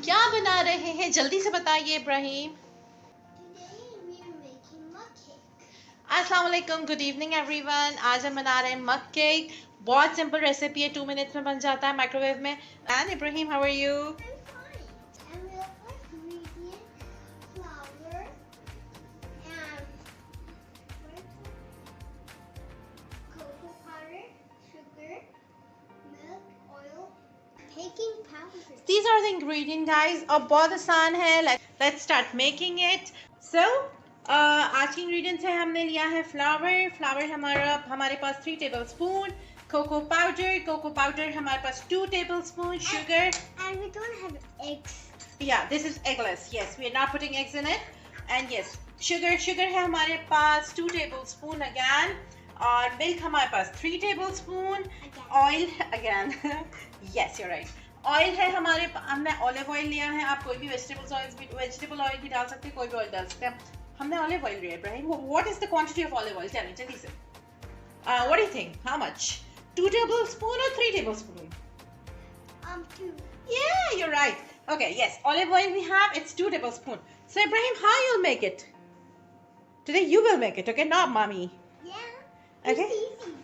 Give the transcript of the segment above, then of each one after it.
क्या बना रहे हैं, जल्दी से बताइए इब्राहिम। अस्सलाम वालेकुम, गुड इवनिंग एवरीवन। आज हम बना रहे हैं मग केक। बहुत सिंपल रेसिपी है, 2 मिनट्स में बन जाता है माइक्रोवेव में। And Ibrahim, how are you? These are the ingredients, guys. अब बहुत आसान है. Let's start making it. So, आज की ingredients है, हमने लिया है फ्लावर हमारे पास 3 tablespoon, cocoa powder हमारे पास 2 tablespoon, sugar. And we don't have eggs. Yeah, this is eggless. Yes, we are not putting eggs in it. And yes, sugar है हमारे पास 2 tablespoon again. और milk हमारे पास 3 tablespoon. Oil again. Yes, you're right. Oil है हमारे, हमने olive oil लिया है. आप कोई भी वेजिटेबल ऑयल भी डाल सकते हैं, कोई भी ऑयल डाल सकते हैं. हमने ऑलिव ऑयल लिया है. What is the quantity of olive oil? Tell me जल्दी से. What do you think? How much? 2 tablespoon or 3 tablespoon? 2. Yeah, you're right. Okay, yes, olive oil we have, it's 2 tablespoon. So Ibrahim, how you'll make it? Today you will make it, okay? Not mommy. Yeah. Okay. It's easy.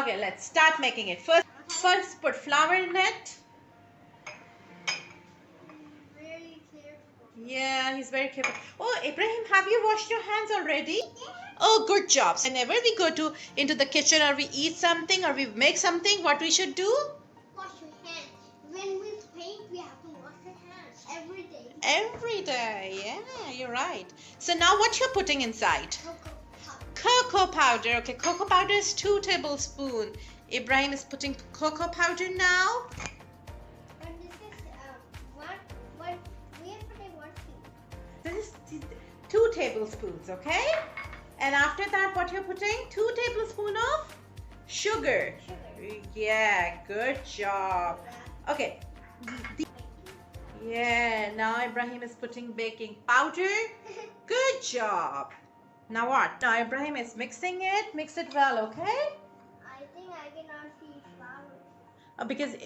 Okay, let's start making it. First put flour in it. Yeah, he's very careful. Oh, Ibrahim, have you washed your hands already? Yeah. Oh, good job. Whenever we go into the kitchen or we eat something or we make something, what we should do? Wash your hands. When we paint, we have to wash our hands every day. Every day. Yeah, you're right. So now what you're putting inside? Cocoa powder. Cocoa powder. Okay, cocoa powder is 2 tablespoons. Ibrahim is putting cocoa powder now. And this is we are putting 1 teaspoon. This is 2 tablespoons, okay? And after that, what you're putting? 2 tablespoons of sugar. Yeah, good job. Okay. Yeah, now Ibrahim is putting baking powder. Good job. Now what? Now Ibrahim is mixing it. Mix it well, okay? I think I cannot see flour. Because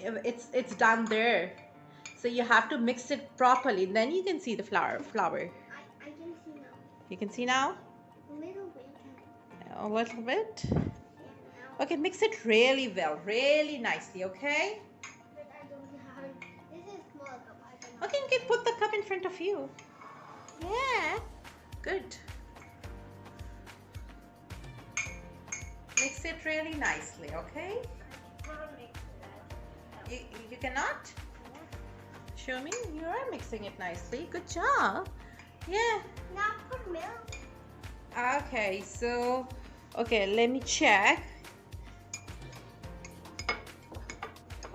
it's done there. So you have to mix it properly. Then you can see the flour. I can see now. You can see now? A little bit. A little bit? Yeah, now. Okay, mix it really well, really nicely, okay? But I don't have. This is small cup. I cannot. Okay, you can put the cup in front of you. Yeah, good. Mix it really nicely, okay? You cannot? Show me. You are mixing it nicely. Good job. Yeah. Now put milk. Okay, so okay, let me check.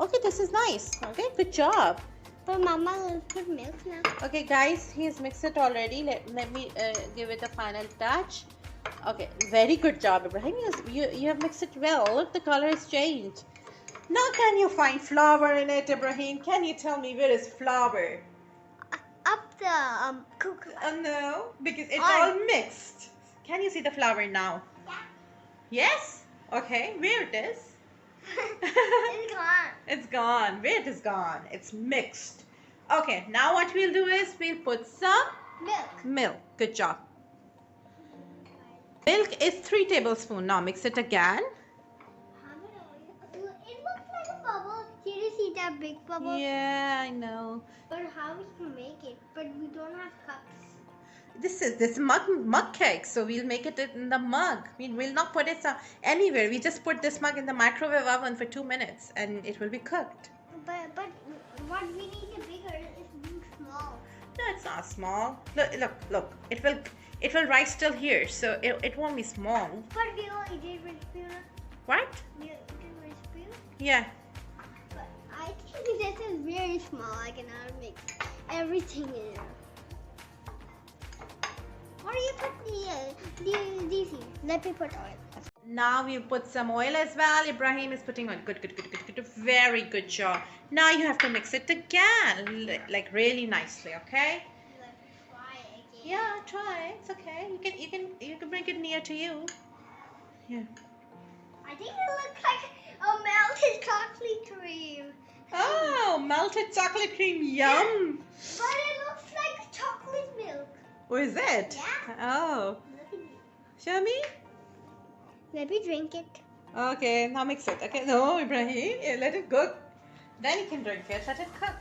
Okay, this is nice. Okay, good job. But Mama will put milk now. Okay, guys, he's mixed it already. Let me give it a final touch. Okay, very good job, Ibrahim. You have mixed it well. Look, the color has changed. Now, can you find flour in it, Ibrahim? Can you tell me where is flour? Up the cocoa. No, because it's all mixed. Can you see the flour now? Yeah. Yes? Okay, where it is? It's gone. It's gone. Where it is gone? It's mixed. Okay, now what we'll do is we'll put some milk. Good job. Milk is 3 tablespoons. Now mix it again. It looks like a bubble. Can you see that big bubble? Yeah, I know. But how we can make it? But we don't have cups. This mug cake, so we'll make it in the mug. We'll not put it anywhere. We just put this mug in the microwave oven for 2 minutes, and it will be cooked. But what we need is bigger. It's being small. No, it's not small. Look. It will rise still here, so it won't be small. But we only did with spoon. What? We did with spoon. Yeah. But I think this is very small. I cannot mix everything in it. Or you put these here. Let me put oil. Now we put some oil as well. Ibrahim is putting on. Good. Very good job. Now you have to mix it again, like really nicely, okay? Let's try again. Yeah, try. It's okay. You can bring it near to you. Yeah. I think it looks like a melted chocolate cream. Oh, melted chocolate cream. Yum. But it looks like chocolate milk. Oh, is it? Yeah. Oh. Show me. Let me drink it. Okay, now mix it. Okay, no, Ibrahim, let it cook. Then you can drink it. Let it cook.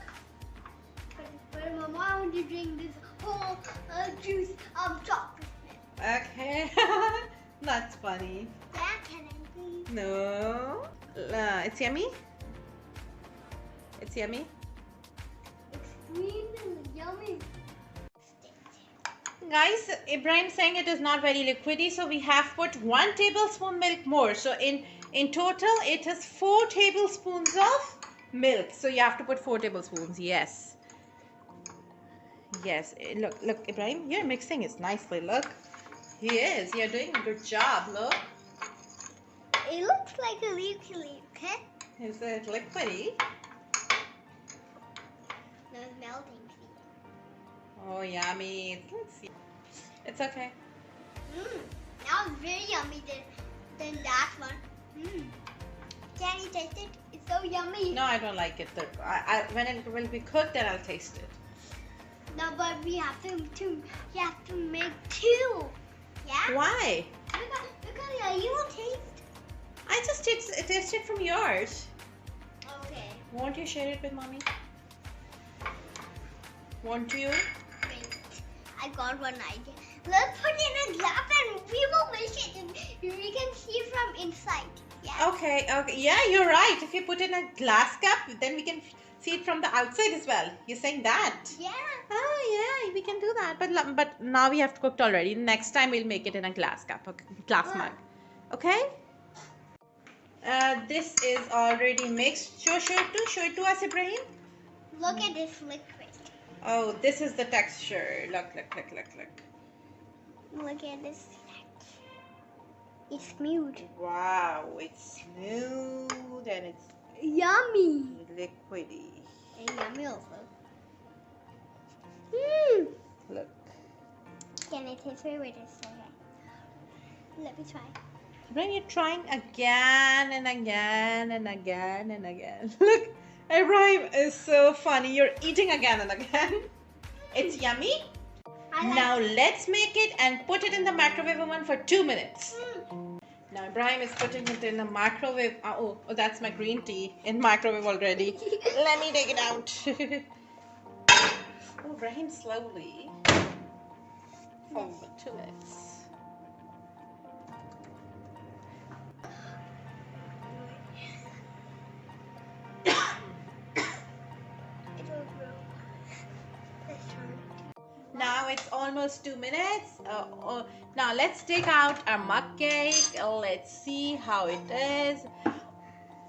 But Mama, I want to drink this whole juice of chocolate milk. Okay. That's funny. Yeah, can I please? No. It's yummy? It's yummy? Extremely yummy. Guys, Ibrahim saying it is not very liquidy, so we have put 1 tablespoon milk more. So in total, it is 4 tablespoons of milk. So you have to put 4 tablespoons. Yes. Yes. Look, Ibrahim, you're mixing it nicely. Look. He is. You're doing a good job. Look. It looks like a liquid, okay? Is it liquidy? No, it's melting. Oh, yummy. Let's see. It's okay. Now it's very yummy than that one. Can you taste it? It's so yummy. No, I don't like it. When it will be cooked, then I'll taste it. No, but we have to make 2. Yeah? Why? Because you will taste. I just tasted from yours. Okay. Won't you share it with mommy? Won't you? Wait. I got one idea. Let's put it in a glass and we will make it and we can see from inside. Yeah? Okay. Yeah, you're right. If you put in a glass cup, then we can see it from the outside as well. You're saying that? Yeah. Oh, yeah, we can do that. But now we have cooked already. Next time we'll make it in a glass cup, okay? Glass mug. Okay? This is already mixed. Show it to us, Ibrahim. Look at this liquid. Oh, this is the texture. Look. Look at this. It's smooth. Wow, it's smooth and it's Yummy. liquidy. And yummy also. Look. Can I taste it with this? Okay. Let me try. When you're trying again and again and again and again. Look, Ibrahim is so funny. You're eating again and again. It's yummy. Now let's make it and put it in the microwave oven for 2 minutes. Now Ibrahim is putting it in the microwave. Oh, that's my green tea in microwave already. Let me take it out. Oh, Ibrahim, slowly. For 2 minutes. Now it's almost 2 minutes. Now let's take out our mug cake. Let's see how it is.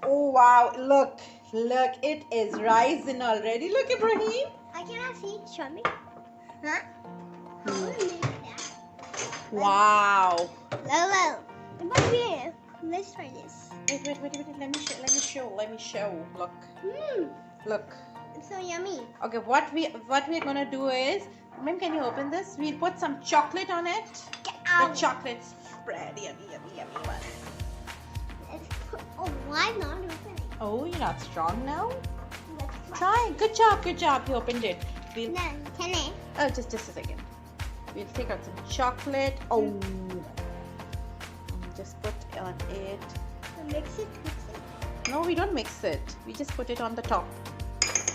Oh wow, look, it is rising already. Look, Ibrahim. I cannot see. Show me. Huh? How do you make that? Wow. Low. But wait, let's try this. Wait. Let me show. Look. Look. It's so yummy. Okay, what we're gonna do is, Ma'am, can you open this? We'll put some chocolate on it. The chocolate spread. Yummy one. Oh, why not opening? Oh, you're not strong now? Let's Try. Good job. You opened it. We'll, No, can I? oh, just a second. We'll take out some chocolate. Oh. Just put on it. Mix it. No, we don't mix it. We just put it on the top.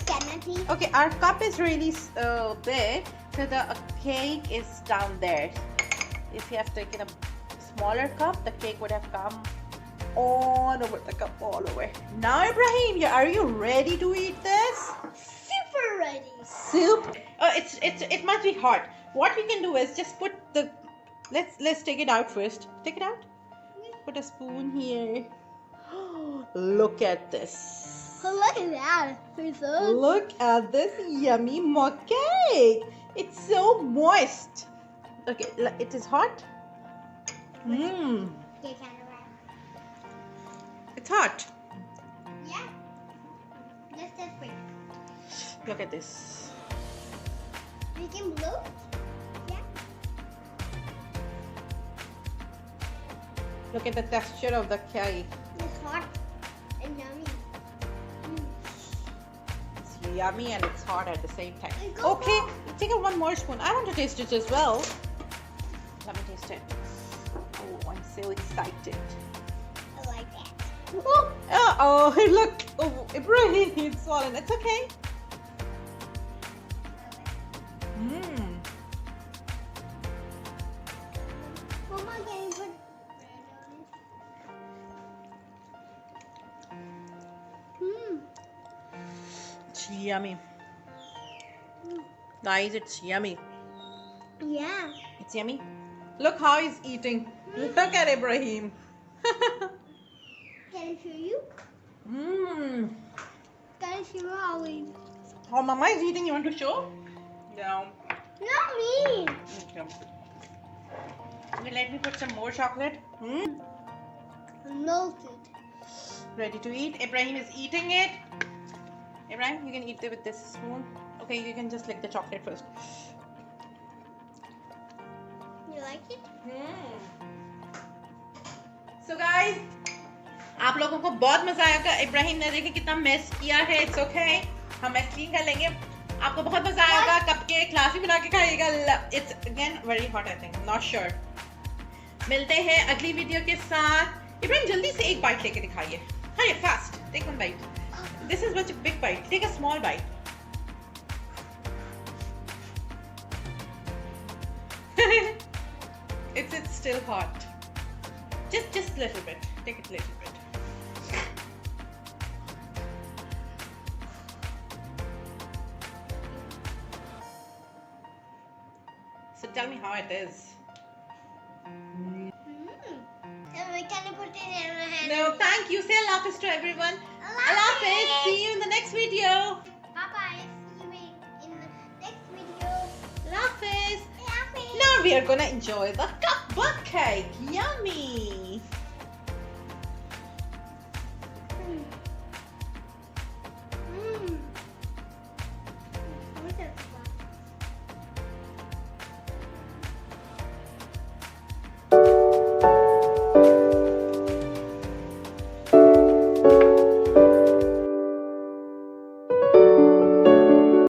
Can I please? Okay, our cup is really big, so the cake is down there. If you have taken a smaller cup, the cake would have come all over the cup, all over. Now, Ibrahim, are you ready to eat this? Super ready. Soup. It must be hot. What we can do is just put the. Let's take it out first. Take it out. Put a spoon here. Look at this. Look at that. Look at this yummy mug cake. It's so moist. Okay, it is hot. It's hot. Yeah. Let's just wait. Look at this. We can blow. Yeah. Look at the texture of the cake. It's hot and yummy. yummy and it's hot at the same time. Coco. Okay, take one more spoon. I want to taste it as well. Let me taste it. Oh, I'm so excited. I like that. Oh, look. Oh, Ibrahim, it's fallen. It's okay. Mmm. Mama, can you put bread on it? It's yummy. Guys, it's yummy. Yeah. It's yummy. Look how he's eating. Look at Ibrahim. Can I show you? Mmm. Can I show you how we... How Mama is eating, you want to show? No. Not me. Okay. Let me put some more chocolate. Melted. Ready to eat. Ibrahim is eating it. Ibrahim, you can eat it with this spoon. Okay, you can just lick the chocolate first. You like it? So guys, आप लोगों को बहुत मजा आएगा. इब्राहिम ने देखिए कितना mess किया है. It's okay. हम मेस क्लीन कर लेंगे. आपको बहुत मजा आएगा. कपकेक क्लासी बना के खाइएगा. It's again very hot I think. Not sure. मिलते हैं अगली वीडियो के साथ. इब्राहिम जल्दी से एक बाइट लेके दिखाइए. Hurry fast. Take one bite. This is such a big bite. Take a small bite. It's still hot. Just little bit. Take it a little bit. So tell me how it is. Can you put it in my hand? No, thank you. Say Allah Hafiz to everyone. Allah Hafiz. See you in the next video. Bye-bye. See you in the next video. Allah Hafiz. Happy. Now we are gonna enjoy the cupcake. Yummy.